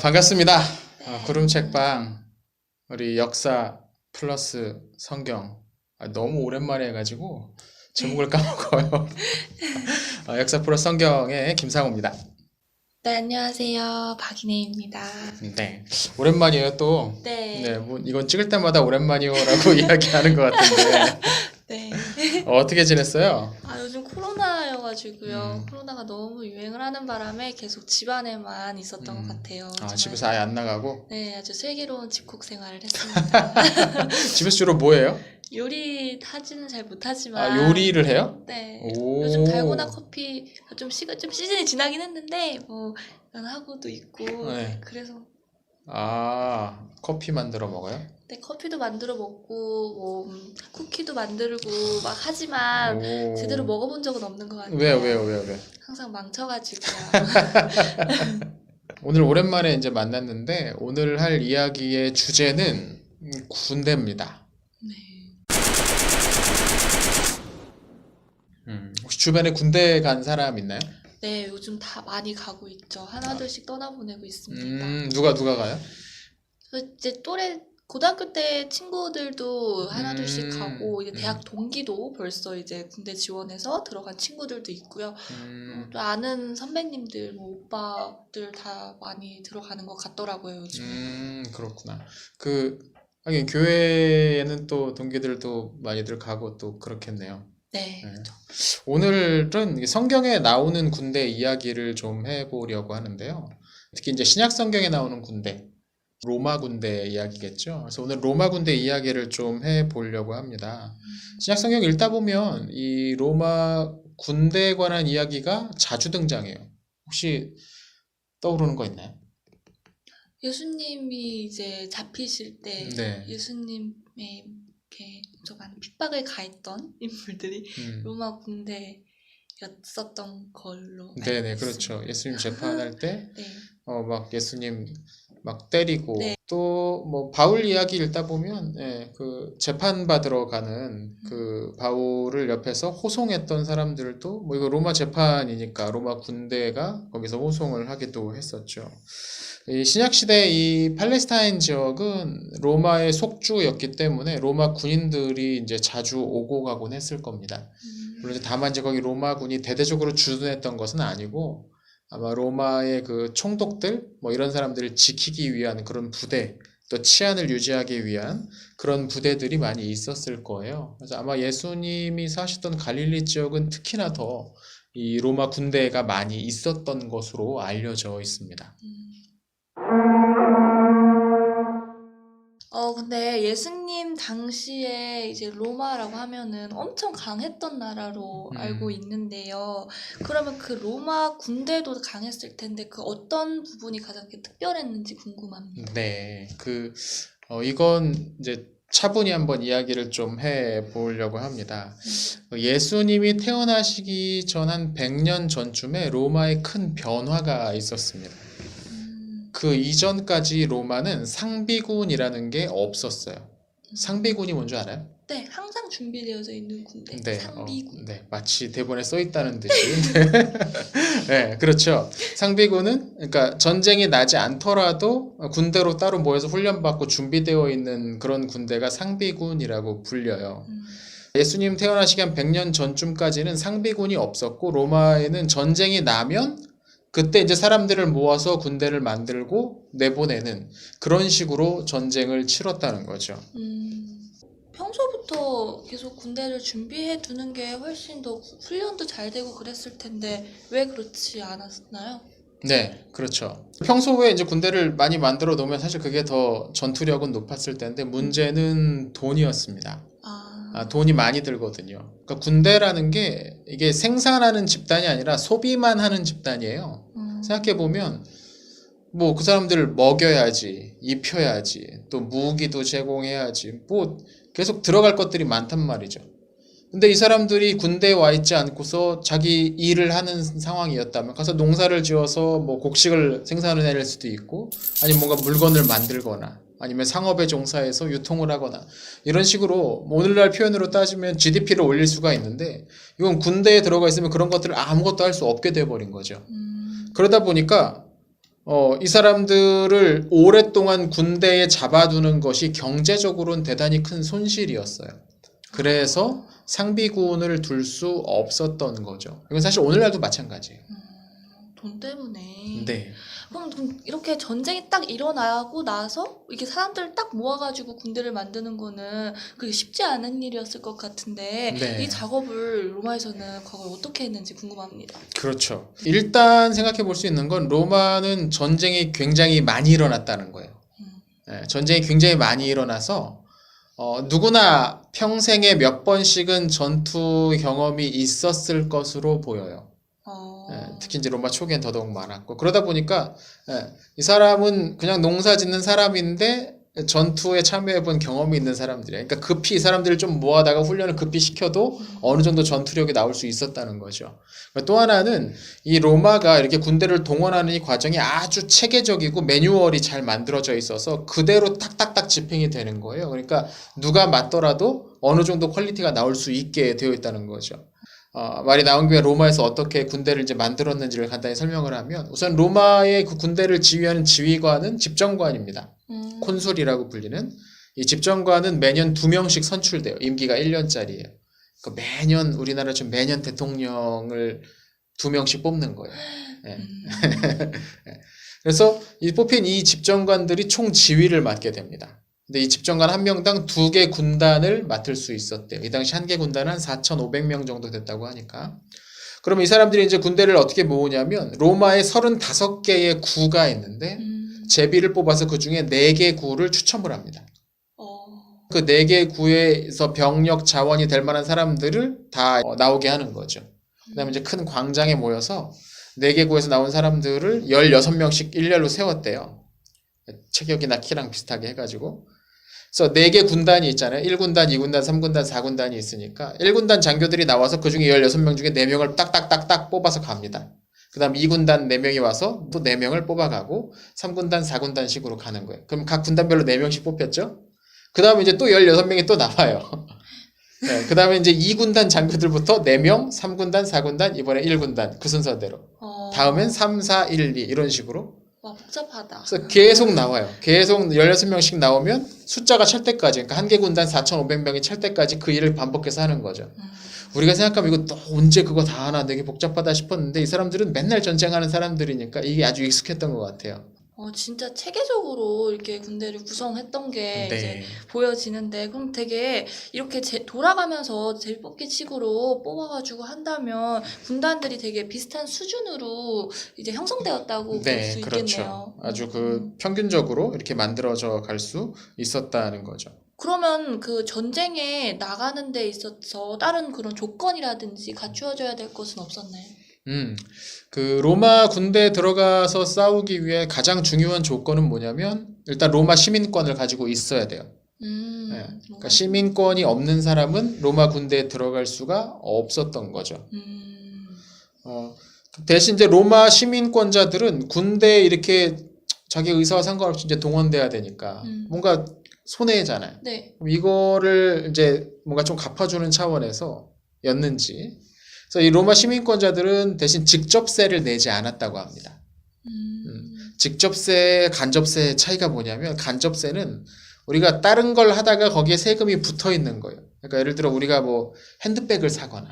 반갑습니다. 구름책방 우리 역사 플러스 성경 너무 오랜만에 해가지고 제목을 까먹어요. 역사 플러스 성경의 김상호입니다. 네, 안녕하세요. 박인혜입니다. 네, 오랜만이에요 또. 네. 뭐 이건 찍을 때마다 오랜만이요라고 이야기하는 것 같은데 네. 어떻게 지냈어요? 요즘 코로나여가지고요. 코로나가 너무 유행을 하는 바람에 계속 집안에만 있었던 것 같아요. 정말. 집에서 아예 안 나가고? 네, 아주 슬기로운 집콕 생활을 했습니다. 집에서 주로 뭐 해요? 요리 하지는 잘 못하지만. 요리를 해요? 네. 오. 요즘 달고나 커피 좀 시즌이 지나긴 했는데 뭐 이런 하고도 있고. 네. 그래서. 커피 만들어 먹어요? 네, 커피도 만들어 먹고 뭐 쿠키도 만들고 막 하지만 오. 제대로 먹어본 적은 없는 것 같아요. 왜요? 항상 망쳐가지고요. 오늘 오랜만에 이제 만났는데 오늘 할 이야기의 주제는 군대입니다. 네. 혹시 주변에 군대 간 사람 있나요? 네, 요즘 다 많이 가고 있죠. 하나둘씩 떠나보내고 있습니다. 누가 가요? 이제 또래 고등학교 때 친구들도 하나둘씩 가고 이제 대학 동기도 벌써 이제 군대 지원해서 들어간 친구들도 있고요. 또 아는 선배님들, 뭐 오빠들 다 많이 들어가는 것 같더라고요, 요즘. 그렇구나. 하긴 교회에는 또 동기들도 많이들 가고 또 그렇겠네요. 네, 네. 그렇죠. 오늘은 성경에 나오는 군대 이야기를 좀 해보려고 하는데요. 특히 이제 신약 성경에 나오는 군대, 로마 군대 이야기겠죠. 그래서 오늘 로마 군대 이야기를 좀 해보려고 합니다. 신약 성경 읽다 보면 이 로마 군대에 관한 이야기가 자주 등장해요. 혹시 떠오르는 거 있나요? 예수님이 이제 잡히실 때 네. 예수님의 이렇게 좀 많은 핍박을 가했던 인물들이 로마 군대였었던 걸로 네네, 알고 그렇죠. 있습니다. 예수님 재판할 때 네. 막 예수님 막 때리고 네. 또 뭐 바울 이야기 읽다 보면 그 재판 받으러 가는 그 바울을 옆에서 호송했던 사람들도 뭐 이거 로마 재판이니까 로마 군대가 거기서 호송을 하기도 했었죠. 이 신약 시대 이 팔레스타인 지역은 로마의 속주였기 때문에 로마 군인들이 이제 자주 오고 가곤 했을 겁니다. 물론 다만 이제 거기 로마군이 대대적으로 주둔했던 것은 아니고 아마 로마의 그 총독들 뭐 이런 사람들을 지키기 위한 그런 부대 또 치안을 유지하기 위한 그런 부대들이 많이 있었을 거예요. 그래서 아마 예수님이 사셨던 갈릴리 지역은 특히나 더 이 로마 군대가 많이 있었던 것으로 알려져 있습니다. 근데 예수님 당시에 이제 로마라고 하면은 엄청 강했던 나라로 알고 있는데요. 그러면 그 로마 군대도 강했을 텐데 그 어떤 부분이 가장 특별했는지 궁금합니다. 네, 이건 이제 차분히 한번 이야기를 좀 해보려고 합니다. 예수님이 태어나시기 전 한 100년 전쯤에 로마에 큰 변화가 있었습니다. 그 이전까지 로마는 상비군이라는 게 없었어요. 상비군이 뭔지 알아요? 네, 항상 준비되어져 있는 군대. 네, 상비군. 네, 마치 대본에 써 있다는 듯이. 네, 그렇죠. 상비군은 그러니까 전쟁이 나지 않더라도 군대로 따로 모여서 훈련받고 준비되어 있는 그런 군대가 상비군이라고 불려요. 예수님 태어나시기 한 100년 전쯤까지는 상비군이 없었고 로마에는 전쟁이 나면 그때 이제 사람들을 모아서 군대를 만들고 내보내는 그런 식으로 전쟁을 치렀다는 거죠. 평소부터 계속 군대를 준비해 두는 게 훨씬 더 훈련도 잘 되고 그랬을 텐데 왜 그렇지 않았나요? 네, 그렇죠. 평소에 이제 군대를 많이 만들어 놓으면 사실 그게 더 전투력은 높았을 텐데 문제는 돈이었습니다. 돈이 많이 들거든요. 그러니까 군대라는 게 이게 생산하는 집단이 아니라 소비만 하는 집단이에요. 생각해보면 뭐 그 사람들을 먹여야지, 입혀야지, 또 무기도 제공해야지, 뭐 계속 들어갈 것들이 많단 말이죠. 근데 이 사람들이 군대에 와 있지 않고서 자기 일을 하는 상황이었다면 가서 농사를 지어서 뭐 곡식을 생산해낼 수도 있고 아니면 뭔가 물건을 만들거나 아니면 상업에 종사해서 유통을 하거나 이런 식으로 뭐 오늘날 표현으로 따지면 GDP를 올릴 수가 있는데 이건 군대에 들어가 있으면 그런 것들을 아무것도 할 수 없게 돼버린 거죠. 그러다 보니까 이 사람들을 오랫동안 군대에 잡아두는 것이 경제적으로는 대단히 큰 손실이었어요. 그래서 상비군을 둘 수 없었던 거죠. 이건 사실 오늘날도 마찬가지예요. 돈 때문에. 네. 그럼 이렇게 전쟁이 딱 일어나고 나서 이렇게 사람들을 딱 모아가지고 군대를 만드는 거는 그게 쉽지 않은 일이었을 것 같은데 네. 이 작업을 로마에서는 과거에 어떻게 했는지 궁금합니다. 그렇죠. 일단 생각해 볼 수 있는 건 로마는 전쟁이 굉장히 많이 일어났다는 거예요. 전쟁이 굉장히 많이 일어나서 누구나 평생에 몇 번씩은 전투 경험이 있었을 것으로 보여요. 특히 이제 로마 초기엔 더더욱 많았고 그러다 보니까 이 사람은 그냥 농사 짓는 사람인데 전투에 참여해본 경험이 있는 사람들이에요. 그러니까 급히 이 사람들을 좀 모아다가 훈련을 급히 시켜도 어느 정도 전투력이 나올 수 있었다는 거죠. 또 하나는 이 로마가 이렇게 군대를 동원하는 이 과정이 아주 체계적이고 매뉴얼이 잘 만들어져 있어서 그대로 딱딱딱 집행이 되는 거예요. 그러니까 누가 맞더라도 어느 정도 퀄리티가 나올 수 있게 되어 있다는 거죠. 말이 나온 김에 로마에서 어떻게 군대를 이제 만들었는지를 간단히 설명을 하면 우선 로마의 그 군대를 지휘하는 지휘관은 집정관입니다. 콘술이라고 불리는 이 집정관은 매년 2명씩 선출돼요. 임기가 1년짜리예요. 그러니까 매년 우리나라처럼 매년 대통령을 2명씩 뽑는 거예요. 네. 그래서 이 뽑힌 이 집정관들이 총 지휘를 맡게 됩니다. 근데 이 집정관 한 명당 2개 군단을 맡을 수 있었대요. 이 당시 한 개 군단은 한 4,500명 정도 됐다고 하니까. 그러면 이 사람들이 이제 군대를 어떻게 모으냐면 로마에 35개의 구가 있는데 제비를 뽑아서 그 중에 4개 구를 추첨을 합니다. 그 4개 구에서 병력 자원이 될 만한 사람들을 다 나오게 하는 거죠. 그 다음에 이제 큰 광장에 모여서 4개 구에서 나온 사람들을 16명씩 일렬로 세웠대요. 체격이나 키랑 비슷하게 해가지고. 그래서 4개 군단이 있잖아요. 1군단, 2군단, 3군단, 4군단이 있으니까 1군단 장교들이 나와서 그 중에 16명 중에 4명을 딱딱딱딱 뽑아서 갑니다. 그 다음 2군단 4명이 와서 또 4명을 뽑아가고 3군단, 4군단 식으로 가는 거예요. 그럼 각 군단별로 4명씩 뽑혔죠? 그 다음에 이제 또 16명이 또 나와요. 네, 그 다음에 이제 2군단 장교들부터 4명, 3군단, 4군단, 이번에 1군단 그 순서대로. 다음엔 3, 4, 1, 2 이런 식으로. 와, 복잡하다. 그래서 계속 나와요. 계속 16명씩 나오면 숫자가 찰 때까지, 그러니까 한 개 군단 4,500명이 찰 때까지 그 일을 반복해서 하는 거죠. 우리가 생각하면 이거 또 언제 그거 다 하나 되게 복잡하다 싶었는데 이 사람들은 맨날 전쟁하는 사람들이니까 이게 아주 익숙했던 것 같아요. 진짜 체계적으로 이렇게 군대를 구성했던 게 네. 이제 보여지는데 그럼 되게 이렇게 돌아가면서 제비뽑기식으로 뽑아가지고 한다면 군단들이 되게 비슷한 수준으로 이제 형성되었다고 볼 수 있겠네요. 그렇죠. 아주 평균적으로 이렇게 만들어져 갈 수 있었다는 거죠. 그러면 그 전쟁에 나가는 데 있어서 다른 그런 조건이라든지 갖추어져야 될 것은 없었나요? 그 로마 군대에 들어가서 싸우기 위해 가장 중요한 조건은 뭐냐면 일단 로마 시민권을 가지고 있어야 돼요. 네. 그러니까 시민권이 없는 사람은 로마 군대에 들어갈 수가 없었던 거죠. 대신 이제 로마 시민권자들은 군대에 이렇게 자기 의사와 상관없이 이제 동원돼야 되니까 뭔가 손해잖아요. 네. 그럼 이거를 이제 뭔가 좀 갚아주는 차원에서 였는지. 그래서 이 로마 시민권자들은 대신 직접세를 내지 않았다고 합니다. 직접세, 간접세의 차이가 뭐냐면 간접세는 우리가 다른 걸 하다가 거기에 세금이 붙어 있는 거예요. 그러니까 예를 들어 우리가 뭐 핸드백을 사거나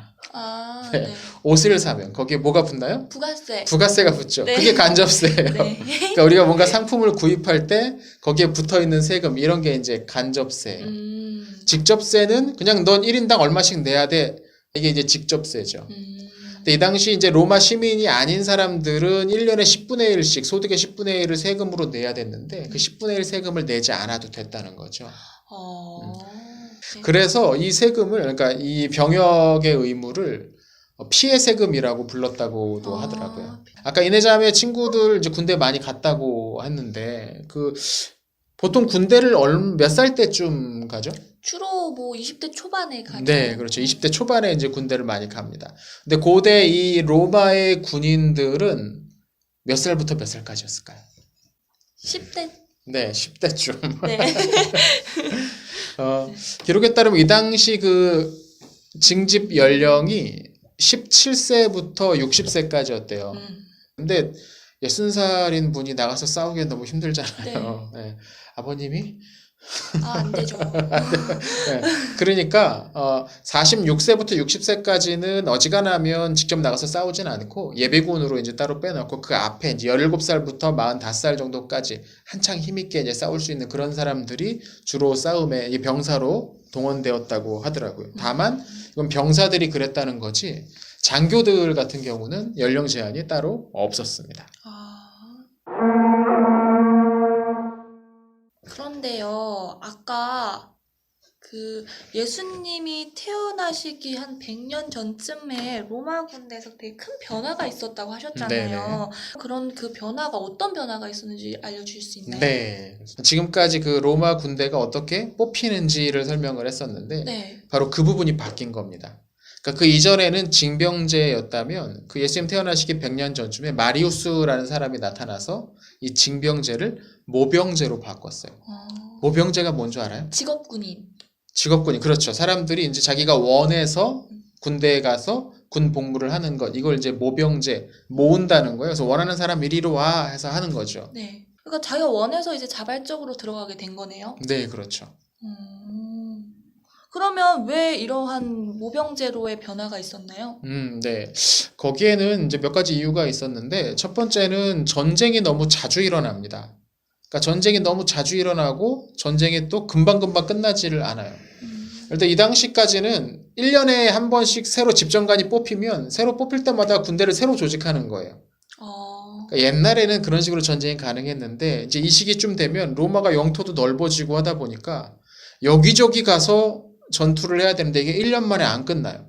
네. 옷을 사면 거기에 뭐가 붙나요? 부가세. 부가세가 붙죠. 네. 그게 간접세예요. 네. 그러니까 우리가 뭔가 상품을 구입할 때 거기에 붙어 있는 세금 이런 게 이제 간접세예요. 직접세는 그냥 넌 1인당 얼마씩 내야 돼. 이게 이제 직접세죠. 근데 이 당시 이제 로마 시민이 아닌 사람들은 1년에 10분의 1씩 소득의 10분의 1을 세금으로 내야 됐는데 그 10분의 1 세금을 내지 않아도 됐다는 거죠. 네. 그래서 이 세금을 그러니까 이 병역의 의무를 피해 세금이라고 불렀다고도 하더라고요. 아까 이내자매 친구들 이제 군대 많이 갔다고 했는데 보통 군대를 몇 살 때쯤 가죠? 주로 뭐 20대 초반에 가죠. 네, 그렇죠. 20대 초반에 이제 군대를 많이 갑니다. 근데 고대 이 로마의 군인들은 몇 살부터 몇 살까지였을까요? 10대 네, 10대쯤. 네. 기록에 따르면 이 당시 그 징집 연령이 17세부터 60세까지였대요. 근데 60살인 분이 나가서 싸우기엔 너무 힘들잖아요. 네. 아버님이? 안 되죠. 네. 그러니까 46세부터 60세까지는 어지간하면 직접 나가서 싸우진 않고 예비군으로 이제 따로 빼놓고 그 앞에 이제 17살부터 45살 정도까지 한창 힘있게 이제 싸울 수 있는 그런 사람들이 주로 싸움에 이 병사로 동원되었다고 하더라고요. 다만 이건 병사들이 그랬다는 거지 장교들 같은 경우는 연령 제한이 따로 없었습니다. 그런데요, 아까 그 예수님이 태어나시기 한 100년 전쯤에 로마 군대에서 되게 큰 변화가 있었다고 하셨잖아요. 네네. 그런 그 변화가 어떤 변화가 있었는지 알려주실 수 있나요? 네. 지금까지 그 로마 군대가 어떻게 뽑히는지를 설명을 했었는데 네. 바로 그 부분이 바뀐 겁니다. 그러니까 그 이전에는 징병제였다면 그 예수님 태어나시기 100년 전쯤에 마리우스라는 사람이 나타나서 이 징병제를 모병제로 바꿨어요. 모병제가 뭔 줄 알아요? 직업군인. 직업군인. 그렇죠. 사람들이 이제 자기가 원해서 군대에 가서 군 복무를 하는 것. 이걸 이제 모병제, 모은다는 거예요. 그래서 원하는 사람 이리로 와 해서 하는 거죠. 네. 그러니까 자기가 원해서 이제 자발적으로 들어가게 된 거네요. 네, 그렇죠. 그러면 왜 이러한 모병제로의 변화가 있었나요? 네. 거기에는 이제 몇 가지 이유가 있었는데, 첫 번째는 전쟁이 너무 자주 일어납니다. 그러니까 전쟁이 너무 자주 일어나고, 전쟁이 또 금방금방 끝나지를 않아요. 일단 이 당시까지는 1년에 한 번씩 새로 집정관이 뽑히면, 새로 뽑힐 때마다 군대를 새로 조직하는 거예요. 그러니까 옛날에는 그런 식으로 전쟁이 가능했는데, 이제 이 시기쯤 되면 로마가 영토도 넓어지고 하다 보니까, 여기저기 가서 전투를 해야 되는데 이게 1년 만에 안 끝나요.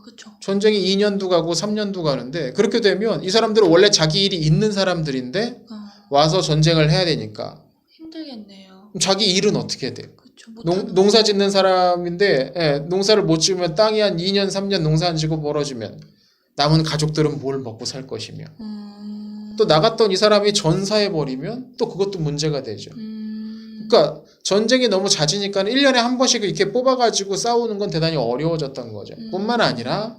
그렇죠. 전쟁이 2년도 가고 3년도 가는데 그렇게 되면 이 사람들은 원래 자기 일이 있는 사람들인데 와서 전쟁을 해야 되니까 힘들겠네요. 자기 일은 어떻게 돼요? 그렇죠. 농사 짓는 사람인데 농사를 못 지으면 땅이 한 2년 3년 농사 안 지고 멀어지면 남은 가족들은 뭘 먹고 살 것이며 또 나갔던 이 사람이 전사해버리면 또 그것도 문제가 되죠. 그러니까 전쟁이 너무 잦으니까 1년에 한 번씩 이렇게 뽑아가지고 싸우는 건 대단히 어려워졌던 거죠. 뿐만 아니라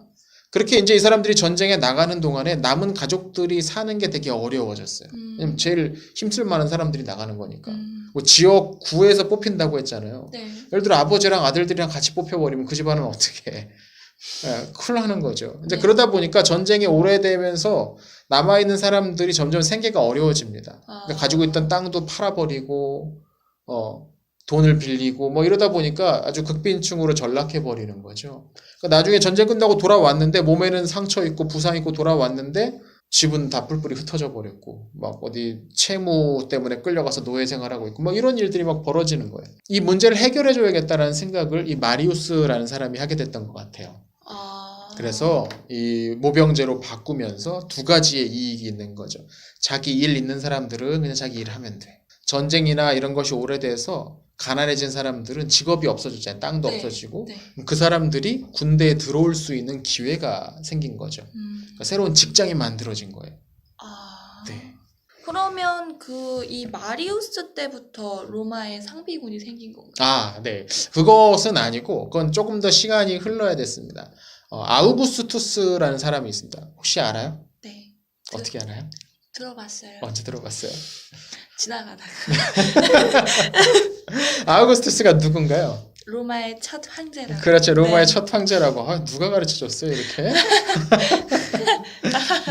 그렇게 이제 이 사람들이 전쟁에 나가는 동안에 남은 가족들이 사는 게 되게 어려워졌어요. 왜냐면 제일 힘쓸 만한 사람들이 나가는 거니까. 뭐 지역구에서 뽑힌다고 했잖아요. 네. 예를 들어 아버지랑 아들들이랑 같이 뽑혀버리면 그 집안은 어떻게 해. 큰일 나는 거죠. 이제 네. 그러다 보니까 전쟁이 오래되면서 남아있는 사람들이 점점 생계가 어려워집니다. 그러니까 가지고 있던 땅도 팔아버리고 돈을 빌리고 뭐 이러다 보니까 아주 극빈층으로 전락해 버리는 거죠. 그러니까 나중에 전쟁 끝나고 돌아왔는데 몸에는 상처 있고 부상 있고 돌아왔는데 집은 다 뿔뿔이 흩어져 버렸고 막 어디 채무 때문에 끌려가서 노예 생활하고 있고 막 이런 일들이 막 벌어지는 거예요. 이 문제를 해결해 줘야겠다라는 생각을 이 마리우스라는 사람이 하게 됐던 것 같아요. 그래서 이 모병제로 바꾸면서 두 가지의 이익이 있는 거죠. 자기 일 있는 사람들은 그냥 자기 일 하면 돼. 전쟁이나 이런 것이 오래돼서 가난해진 사람들은 직업이 없어지잖아요. 땅도 네. 없어지고 네. 그 사람들이 군대에 들어올 수 있는 기회가 생긴 거죠. 그러니까 새로운 직장이 만들어진 거예요. 네. 그러면 이 마리우스 때부터 로마에 상비군이 생긴 건가요? 네. 그것은 아니고 그건 조금 더 시간이 흘러야 됐습니다. 아우구스투스라는 사람이 있습니다. 혹시 알아요? 네. 어떻게 알아요? 들어봤어요. 언제 들어봤어요? 지나가다가. 아우구스투스가 누군가요? 로마의 첫 황제라고. 그렇죠. 로마의 네. 첫 황제라고. 누가 가르쳐줬어요, 이렇게?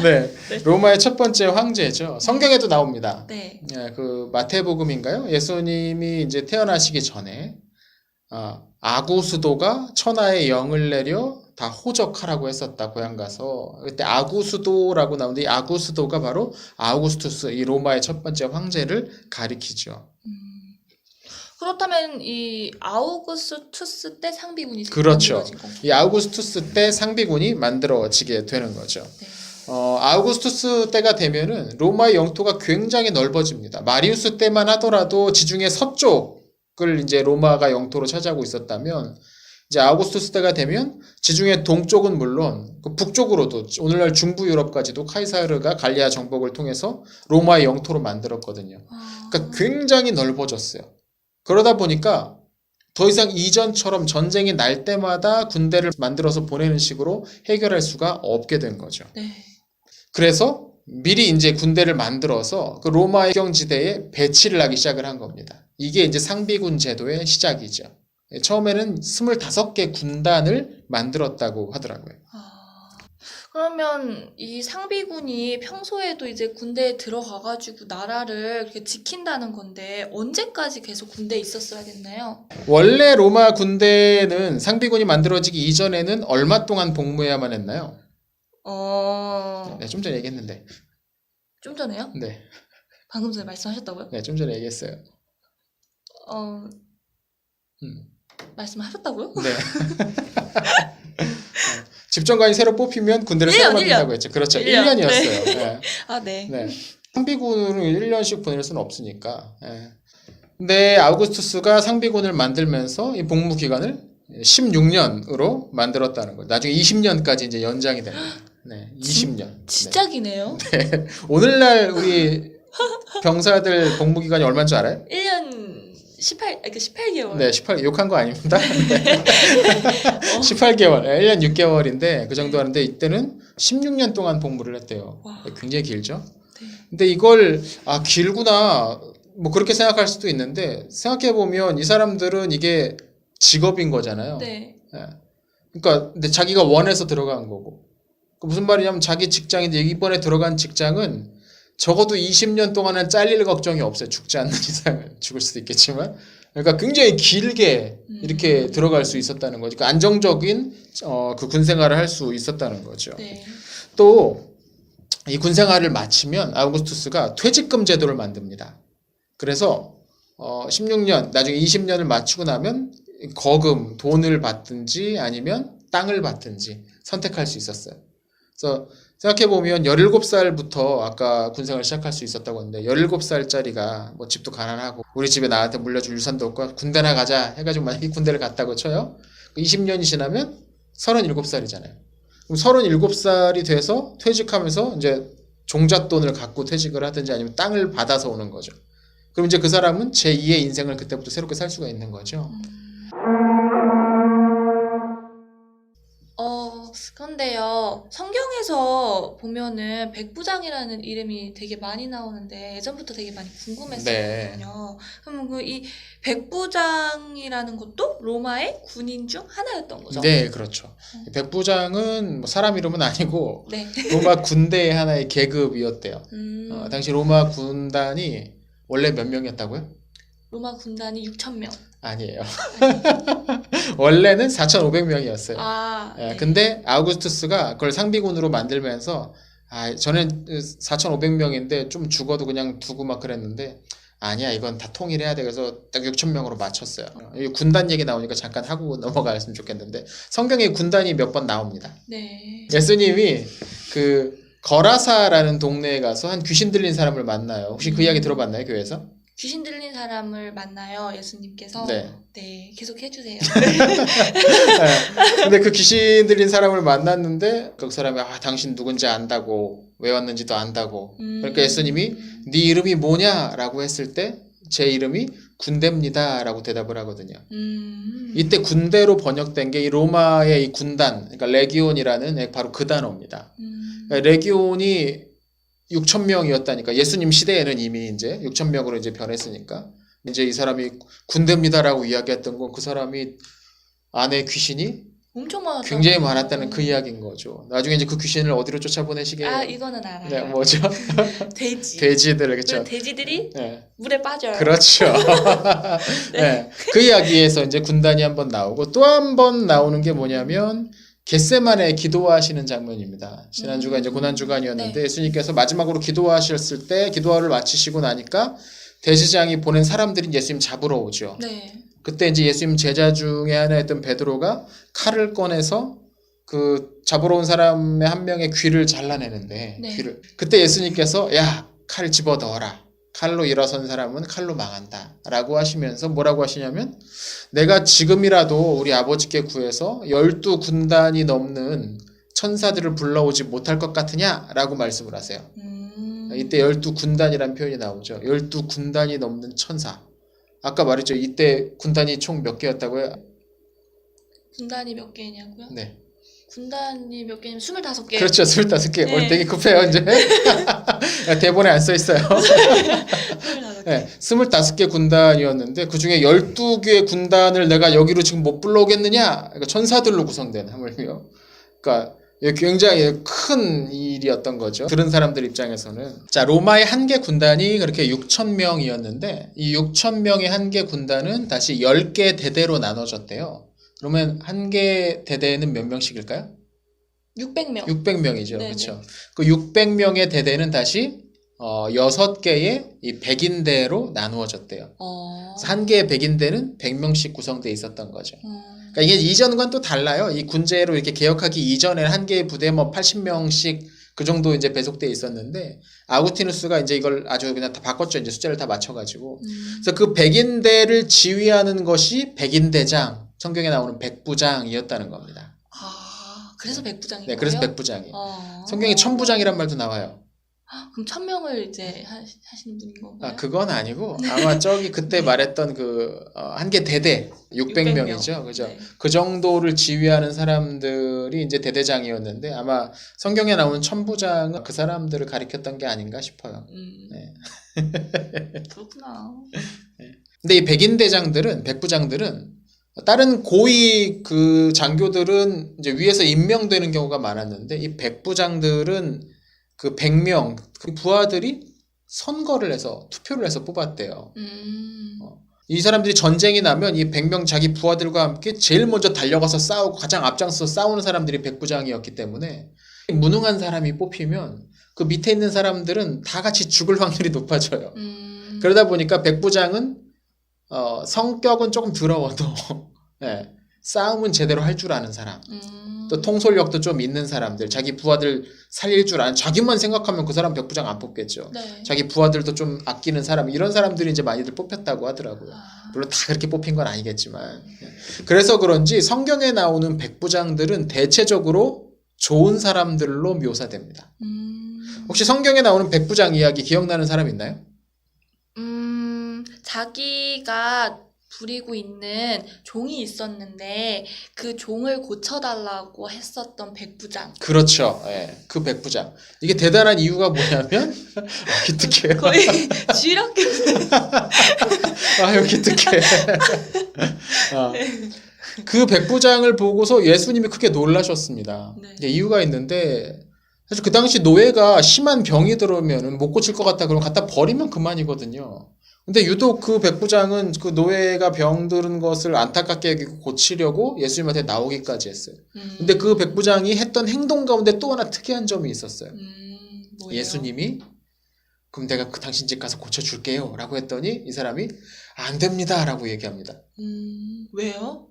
네. 로마의 첫 번째 황제죠. 성경에도 나옵니다. 네. 그 마태복음인가요? 예수님이 이제 태어나시기 전에 아구수도가 천하의 영을 내려 다 호적하라고 했었다. 고향 가서. 그때 아구수도라고 나오는데 이 아구수도가 바로 아우구스투스, 이 로마의 첫 번째 황제를 가리키죠. 그렇다면 이 아우구스투스 때 상비군이 그렇죠. 만들어진 건가요? 이 아우구스투스 때 상비군이 만들어지게 되는 거죠. 네. 아우구스투스 때가 되면은 로마의 영토가 굉장히 넓어집니다. 마리우스 때만 하더라도 지중해 서쪽을 이제 로마가 영토로 차지하고 있었다면 이제 아우구스투스 때가 되면 지중해 동쪽은 물론 그 북쪽으로도 오늘날 중부 유럽까지도 카이사르가 갈리아 정복을 통해서 로마의 영토로 만들었거든요. 그러니까 굉장히 넓어졌어요. 그러다 보니까 더 이상 이전처럼 전쟁이 날 때마다 군대를 만들어서 보내는 식으로 해결할 수가 없게 된 거죠. 네. 그래서 미리 이제 군대를 만들어서 그 로마의 경지대에 배치를 하기 시작을 한 겁니다. 이게 이제 상비군 제도의 시작이죠. 처음에는 25개 군단을 만들었다고 하더라고요. 그러면 이 상비군이 평소에도 이제 군대에 들어가가지고 나라를 이렇게 지킨다는 건데 언제까지 계속 군대에 있었어야겠나요? 원래 로마 군대는 상비군이 만들어지기 이전에는 얼마 동안 복무해야만 했나요? 네, 좀 전에 얘기했는데. 좀 전에요? 네, 방금 전에 말씀하셨다고요? 네, 좀 전에 얘기했어요. 말씀하셨다고요? 네. 집정관이 새로 뽑히면 군대를 새로 1년. 만든다고 했죠. 그렇죠. 1년. 1년이었어요. 네. 네. 네. 상비군을 1년씩 보낼 수는 없으니까. 네. 근데 아우구스투스가 상비군을 만들면서 이 복무 기간을 16년으로 만들었다는 거예요. 나중에 20년까지 이제 연장이 됩니다. 네, 20년. 진짜기네요. 네. 오늘날 우리 병사들 복무 기간이 얼마인 줄 알아요? 1년 18개월. 네, 18 욕한 거 아닙니다. 네. 18개월, 1년 6개월인데 그 정도 하는데 이때는 16년 동안 복무를 했대요. 와. 굉장히 길죠. 네. 근데 이걸 길구나 뭐 그렇게 생각할 수도 있는데 생각해 보면 이 사람들은 이게 직업인 거잖아요. 네. 예. 그러니까 근데 자기가 원해서 들어간 거고 그 무슨 말이냐면 자기 직장인데 이번에 들어간 직장은 적어도 20년 동안은 잘릴 걱정이 없어요. 죽지 않는 이상은 죽을 수도 있겠지만 그러니까 굉장히 길게 이렇게 들어갈 수 있었다는 거죠. 그러니까 안정적인 그 군 생활을 할 수 있었다는 거죠. 네. 또 이 군 생활을 마치면 아우구스투스가 퇴직금 제도를 만듭니다. 그래서 16년 나중에 20년을 마치고 나면 거금 돈을 받든지 아니면 땅을 받든지 선택할 수 있었어요. 그래서 생각해보면 17살부터 아까 군생활을 시작할 수 있었다고 했는데 17살짜리가 뭐 집도 가난하고 우리 집에 나한테 물려줄 유산도 없고 군대나 가자 해가지고 만약에 군대를 갔다고 쳐요. 20년이 지나면 37살이잖아요. 그럼 37살이 돼서 퇴직하면서 이제 종잣돈을 갖고 퇴직을 하든지 아니면 땅을 받아서 오는 거죠. 그럼 이제 그 사람은 제2의 인생을 그때부터 새롭게 살 수가 있는 거죠. 그런데요, 성경에서 보면은 백부장이라는 이름이 되게 많이 나오는데 예전부터 되게 많이 궁금했었거든요. 그러면 이 백부장이라는 것도 로마의 군인 중 하나였던 거죠? 네, 그렇죠. 백부장은 뭐 사람 이름은 아니고 네. 로마 군대의 하나의 계급이었대요. 당시 로마 군단이 원래 몇 명이었다고요? 로마 군단이 6,000명. 아니에요. 원래는 4,500명이었어요. 네. 근데 아우구스투스가 그걸 상비군으로 만들면서 저는 4,500명인데 좀 죽어도 그냥 두고 막 그랬는데 아니야 이건 다 통일해야 돼. 그래서 딱 6,000명으로 맞췄어요. 이 군단 얘기 나오니까 잠깐 하고 넘어갔으면 좋겠는데 성경에 군단이 몇 번 나옵니다. 네. 예수님이 그 거라사라는 동네에 가서 한 귀신 들린 사람을 만나요. 혹시 그 이야기 들어봤나요, 교회에서? 귀신 들린 사람을 만나요, 예수님께서. 네, 계속 해주세요. 근데 그 귀신 들린 사람을 만났는데 그 사람이 당신 누군지 안다고 왜 왔는지도 안다고. 그러니까 예수님이 네 이름이 뭐냐라고 했을 때 제 이름이 군대입니다라고 대답을 하거든요. 이때 군대로 번역된 게 이 로마의 이 군단, 그러니까 레기온이라는 바로 그 단어입니다. 그러니까 레기온이 6,000명이었다니까 예수님 시대에는 이미 이제 6,000명으로 이제 변했으니까 이제 이 사람이 군대입니다라고 이야기했던 건 그 사람이 안에 귀신이 엄청 많았다. 굉장히 많았다는 그 이야기인 거죠. 나중에 이제 그 귀신을 어디로 쫓아보내시게? 이거는 알아요. 네, 뭐죠? 돼지. 돼지들 그렇죠. 돼지들이 네. 물에 빠져요. 그렇죠. 네. 그 이야기에서 이제 군단이 한번 나오고 또 한 번 나오는 게 뭐냐면 겟세마네 기도하시는 장면입니다. 지난주가 이제 고난주간이었는데 네. 예수님께서 마지막으로 기도하셨을 때 기도를 마치시고 나니까 대제사장이 보낸 사람들이 예수님 잡으러 오죠. 네. 그때 이제 예수님 제자 중에 하나였던 베드로가 칼을 꺼내서 그 잡으러 온 사람의 한 명의 귀를 잘라내는데 네. 그때 예수님께서 야 칼 집어 넣어라 칼로 일어선 사람은 칼로 망한다 라고 하시면서 뭐라고 하시냐면 내가 지금이라도 우리 아버지께 구해서 12군단이 넘는 천사들을 불러오지 못할 것 같으냐 라고 말씀을 하세요. 이때 12군단이라는 표현이 나오죠. 12군단이 넘는 천사. 아까 말했죠. 이때 군단이 총 몇 개였다고요? 군단이 몇 개냐고요? 네. 군단이 몇 개냐면 25개. 그렇죠. 25개. 네. 오늘 되게 급해요, 이제. 대본에 안 써 있어요. 25개. 네, 25개 군단이었는데 그 중에 12개의 군단을 내가 여기로 지금 못 불러오겠느냐? 그러니까 천사들로 구성된 하물며. 그러니까 굉장히 큰 일이었던 거죠. 들은 사람들 입장에서는. 자, 로마의 한 개 군단이 그렇게 6,000명이었는데 이 6,000명의 한 개 군단은 다시 10개 대대로 나눠졌대요. 그러면 한 개 대대는 몇 명씩일까요? 600명. 600명이죠. 네네. 그렇죠. 그 600명의 대대는 다시 6개의 이 백인대로 나누어졌대요. 그래서 한 개의 백인대는 100명씩 구성돼 있었던 거죠. 그러니까 이게 이전과는 또 달라요. 이 군제로 이렇게 개혁하기 이전에 한 개의 부대에 뭐 80명씩 그 정도 이제 배속돼 있었는데 아구티누스가 이제 이걸 아주 그냥 다 바꿨죠. 이제 숫자를 다 맞춰가지고. 그래서 그 백인대를 지휘하는 것이 백인대장, 성경에 나오는 백부장이었다는 겁니다. 아, 그래서 백부장인 네, 거예요? 그래서 백부장이. 성경에 천부장이란 말도 나와요. 그럼 1000명을 이제 하시는 분인 건가요? 아, 그건 아니고 아마 저기 그때 말했던 그 한 개 대대 600명이죠. 그죠? 네. 그 정도를 지휘하는 사람들이 이제 대대장이었는데 아마 성경에 나오는 천부장은 그 사람들을 가리켰던 게 아닌가 싶어요. 네. 그렇구나. 근데 이 백인대장들은 백부장들은 다른 고위 그 장교들은 이제 위에서 임명되는 경우가 많았는데 이 백부장들은 그 100명 그 부하들이 선거를 해서 투표를 해서 뽑았대요. 이 사람들이 전쟁이 나면 이 100명 자기 부하들과 함께 제일 먼저 달려가서 싸우고 가장 앞장서 싸우는 사람들이 백부장이었기 때문에 무능한 사람이 뽑히면 그 밑에 있는 사람들은 다 같이 죽을 확률이 높아져요. 그러다 보니까 백부장은 성격은 조금 더러워도 네, 싸움은 제대로 할 줄 아는 사람 또 통솔력도 좀 있는 사람들 자기 부하들 살릴 줄 아는 자기만 생각하면 그 사람 백부장 안 뽑겠죠. 네. 자기 부하들도 좀 아끼는 사람 이런 사람들이 이제 많이들 뽑혔다고 하더라고요. 물론 다 그렇게 뽑힌 건 아니겠지만 그래서 그런지 성경에 나오는 백부장들은 대체적으로 좋은 사람들로 묘사됩니다. 혹시 성경에 나오는 백부장 이야기 기억나는 사람 있나요? 자기가 부리고 있는 종이 있었는데 그 종을 고쳐달라고 했었던 백부장. 그렇죠. 예, 그 백부장. 이게 대단한 이유가 뭐냐면 기특해요. 거의 쥐렇게. 아유 기특해. 그 백부장을 보고서 예수님이 크게 놀라셨습니다. 네. 이유가 있는데 사실 그 당시 노예가 심한 병이 들어오면 못 고칠 것 같다 그러면 갖다 버리면 그만이거든요. 근데 유독 그 백부장은 그 노예가 병든 것을 안타깝게 여기고 고치려고 예수님한테 나오기까지 했어요. 근데 그 백부장이 했던 행동 가운데 또 하나 특이한 점이 있었어요. 뭐예요? 예수님이 그럼 내가 그 당신 집 가서 고쳐줄게요 라고 했더니 이 사람이 안 됩니다 라고 얘기합니다. 왜요?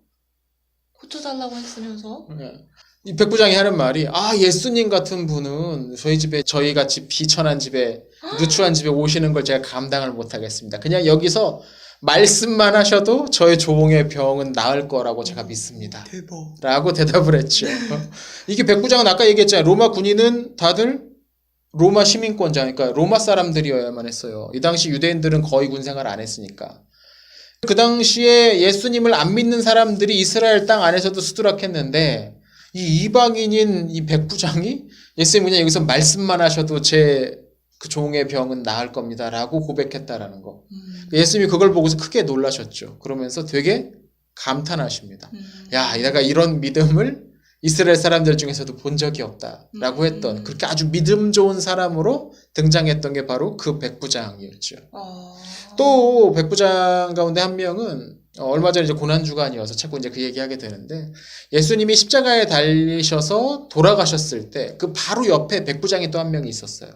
고쳐달라고 했으면서? 이 백부장이 하는 말이 예수님 같은 분은 저희 집에 저희같이 비천한 집에 누추한 집에 오시는 걸 제가 감당을 못하겠습니다. 그냥 여기서 말씀만 하셔도 저의 조홍의 병은 나을 거라고 제가 믿습니다. 대박. 라고 대답을 했죠. 이게 백부장은 아까 얘기했잖아요. 로마 군인은 다들 로마 시민권자, 그러니까 로마 사람들이어야만 했어요. 이 당시 유대인들은 거의 군생활 안 했으니까. 그 당시에 예수님을 안 믿는 사람들이 이스라엘 땅 안에서도 수두락했는데 이 이방인인 이 백부장이 예수님 그냥 여기서 말씀만 하셔도 제 그 종의 병은 나을 겁니다 라고 고백했다라는 거. 예수님이 그걸 보고서 크게 놀라셨죠. 그러면서 되게 감탄하십니다. 야, 내가 이런 믿음을 이스라엘 사람들 중에서도 본 적이 없다라고 했던 그렇게 아주 믿음 좋은 사람으로 등장했던 게 바로 그 백부장이었죠. 또 백부장 가운데 한 명은 얼마 전에 이제 고난주간이어서 자꾸 이제 그 얘기하게 되는데 예수님이 십자가에 달리셔서 돌아가셨을 때 그 바로 옆에 백부장이 또 한 명이 있었어요.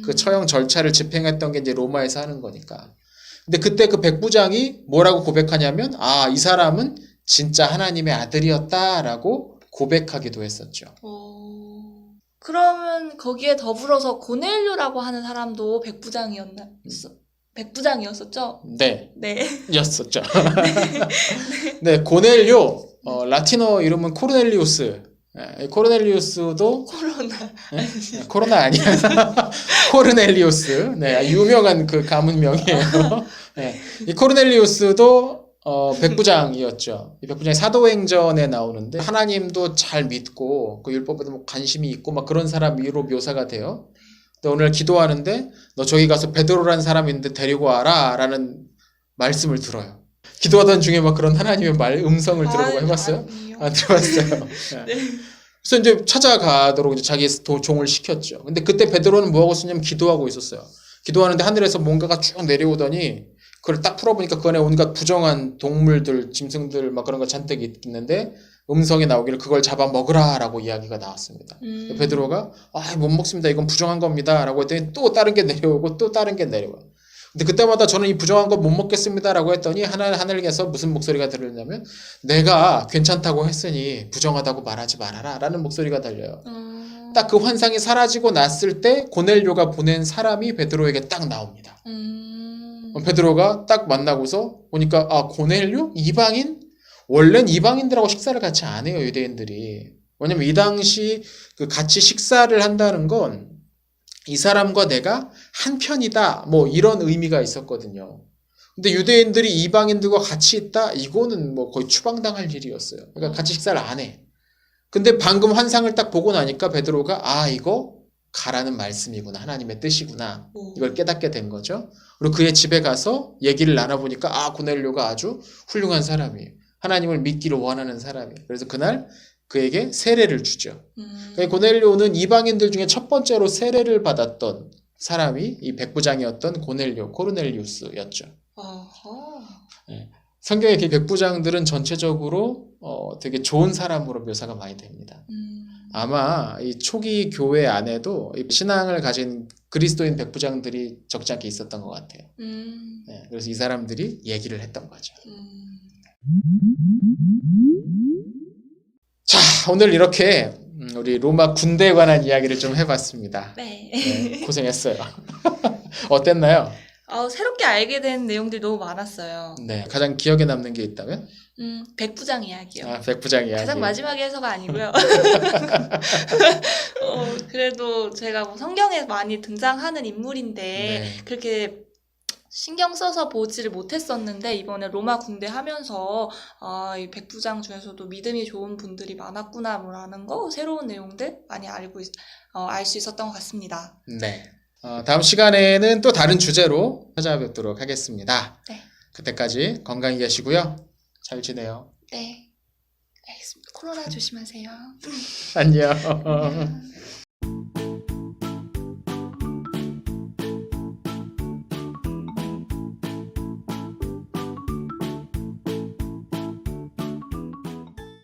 그 처형 절차를 집행했던 게 이제 로마에서 하는 거니까. 근데 그때 그 백부장이 뭐라고 고백하냐면 이 사람은 진짜 하나님의 아들이었다라고 고백하기도 했었죠. 그러면 거기에 더불어서 고넬료라고 하는 사람도 백부장이었나? 백부장이었었죠? 네, 네. 였었죠. 네, 고넬료, 라틴어 이름은 코르넬리우스. 이 코르넬리우스도 코로나. 코로나 아니야. 코르넬리우스. 네, 유명한 그 가문명이에요. 네, 이 코르넬리우스도 백부장이었죠. 이 백부장이 사도행전에 나오는데 하나님도 잘 믿고 그 율법에도 뭐 관심이 있고 막 그런 사람으로 묘사가 돼요. 근데 오늘 기도하는데 너 저기 가서 베드로라는 사람이 있는데 데리고 와라 라는 말씀을 들어요. 기도하던 중에 막 그런 하나님의 음성을 들어보고 해봤어요? 아니요. 안 들어봤어요. 네. 그래서 이제 찾아가도록 이제 자기 종을 시켰죠. 근데 그때 베드로는 뭐 하고 있었냐면 기도하고 있었어요. 기도하는데 하늘에서 뭔가가 쭉 내려오더니 그걸 딱 풀어보니까 그 안에 온갖 부정한 동물들, 짐승들 막 그런 거 잔뜩 있는데 음성이 나오기를 그걸 잡아 먹으라라고 이야기가 나왔습니다. 베드로가 못 먹습니다. 이건 부정한 겁니다. 라고 했더니 또 다른 게 내려오고 또 다른 게 내려와. 근데 그때마다 저는 이 부정한 거 못 먹겠습니다. 라고 했더니 하늘에서 무슨 목소리가 들리냐면 내가 괜찮다고 했으니 부정하다고 말하지 말아라 라는 목소리가 들려요. 딱 그 환상이 사라지고 났을 때 고넬료가 보낸 사람이 베드로에게 딱 나옵니다. 베드로가 딱 만나고서 보니까 고넬료? 이방인? 원래는 이방인들하고 식사를 같이 안 해요, 유대인들이. 왜냐면 이 당시 그 같이 식사를 한다는 건 이 사람과 내가 한편이다, 뭐 이런 의미가 있었거든요. 근데 유대인들이 이방인들과 같이 있다? 이거는 뭐 거의 추방당할 일이었어요. 그러니까 같이 식사를 안 해. 근데 방금 환상을 딱 보고 나니까 베드로가 이거 가라는 말씀이구나. 하나님의 뜻이구나. 이걸 깨닫게 된 거죠. 그리고 그의 집에 가서 얘기를 나눠보니까 고넬료가 아주 훌륭한 사람이에요. 하나님을 믿기를 원하는 사람이에요. 그래서 그날 그에게 세례를 주죠. 그러니까 고넬료는 이방인들 중에 첫 번째로 세례를 받았던 사람이 이 백부장이었던 코르넬리우스였죠. 네. 성경의 백부장들은 전체적으로 되게 좋은 사람으로 묘사가 많이 됩니다. 아마 이 초기 교회 안에도 이 신앙을 가진 그리스도인 백부장들이 적지 않게 있었던 것 같아요. 네, 그래서 이 사람들이 얘기를 했던 거죠. 자, 오늘 이렇게 우리 로마 군대에 관한 이야기를 좀 해봤습니다. 네. 네, 고생했어요. 어땠나요? 새롭게 알게 된 내용들이 너무 많았어요. 네, 가장 기억에 남는 게 있다면? 백부장 이야기요. 백부장 이야기. 가장 마지막에 해서가 아니고요. 그래도 제가 뭐 성경에 많이 등장하는 인물인데 네. 그렇게 신경 써서 보지를 못했었는데 이번에 로마 군대 하면서 이 백부장 중에서도 믿음이 좋은 분들이 많았구나 뭐라는 거 새로운 내용들 많이 알 수 있었던 것 같습니다. 네. 다음 시간에는 또 다른 주제로 찾아뵙도록 하겠습니다. 네. 그때까지 건강히 계시고요. 잘 지내요. 네. 알겠습니다. 코로나 조심하세요. 안녕. 안녕.